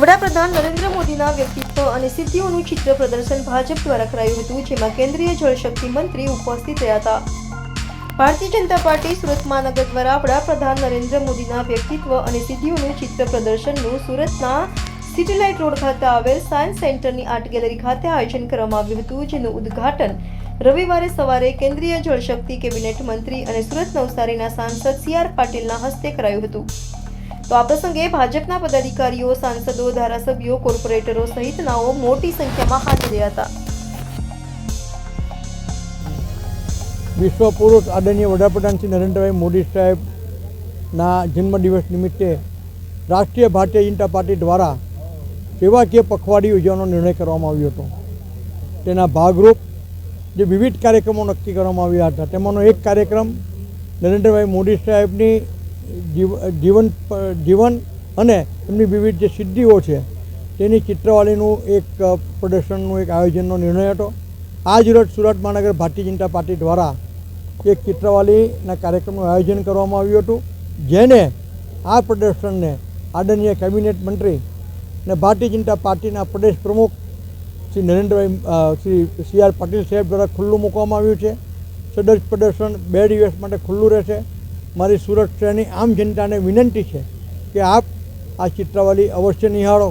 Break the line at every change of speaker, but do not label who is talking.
વડાપ્રધાન નરેન્દ્ર મોદીના વ્યક્તિત્વ અને સિદ્ધિઓનું ચિત્ર પ્રદર્શન ભાજપ દ્વારા કરાયું હતું, જેમાં કેન્દ્રીય જળશક્તિ મંત્રી ઉપસ્થિત રહ્યા હતા. ભારતીય જનતા પાર્ટી સુરત મહાનગર દ્વારા વડાપ્રધાન નરેન્દ્ર મોદીના વ્યક્તિત્વ અને સિદ્ધિઓનું ચિત્ર પ્રદર્શનનું સુરતના સિટીલાઇટ રોડ ખાતે આવેલ સાયન્સ સેન્ટરની આર્ટ ગેલેરી ખાતે આયોજન કરવામાં આવ્યું હતું, જેનું ઉદ્ઘાટન રવિવારે સવારે કેન્દ્રીય જળશક્તિ કેબિનેટ મંત્રી અને સુરત નવસારીના સાંસદ CR પાટીલના હસ્તે કરાયું હતું. તો આ પ્રસંગે ભાજપના પદાધિકારીઓ, સાંસદો, ધારાસભ્યો, કોર્પોરેટરો સહિતનાઓ મોટી સંખ્યામાં હાજર રહ્યા હતા.
વિશ્વ પુરુષ આદરણીય વડાપ્રધાન શ્રી નરેન્દ્રભાઈ મોદી સાહેબના જન્મદિવસ નિમિત્તે રાષ્ટ્રીય ભારતીય જનતા પાર્ટી દ્વારા સેવાકીય પખવાડિયું યોજવાનો નિર્ણય કરવામાં આવ્યો હતો. તેના ભાગરૂપ જે વિવિધ કાર્યક્રમો નક્કી કરવામાં આવ્યા હતા, તેમાંનો એક કાર્યક્રમ નરેન્દ્રભાઈ મોદી સાહેબની જીવન અને એમની વિવિધ જે સિદ્ધિઓ છે તેની ચિત્રવાળીનું એક પ્રદર્શનનું એક આયોજનનો નિર્ણય હતો. આજ રોજ સુરત મહાનગર ભારતીય જનતા પાર્ટી દ્વારા એક ચિત્રવાળીના કાર્યક્રમનું આયોજન કરવામાં આવ્યું હતું, જેને આ પ્રદર્શનને આદરણીય કેબિનેટ મંત્રી અને ભારતીય જનતા પાર્ટીના પ્રદેશ પ્રમુખ શ્રી શ્રી CR પાટીલ સાહેબ દ્વારા ખુલ્લું મૂકવામાં આવ્યું છે. સદર પ્રદર્શન 2 દિવસ માટે ખુલ્લું રહેશે. મારી સુરત શહેરની આમ જનતાને વિનંતી છે કે આપ આ ચિત્રાવલી અવશ્ય નિહાળો.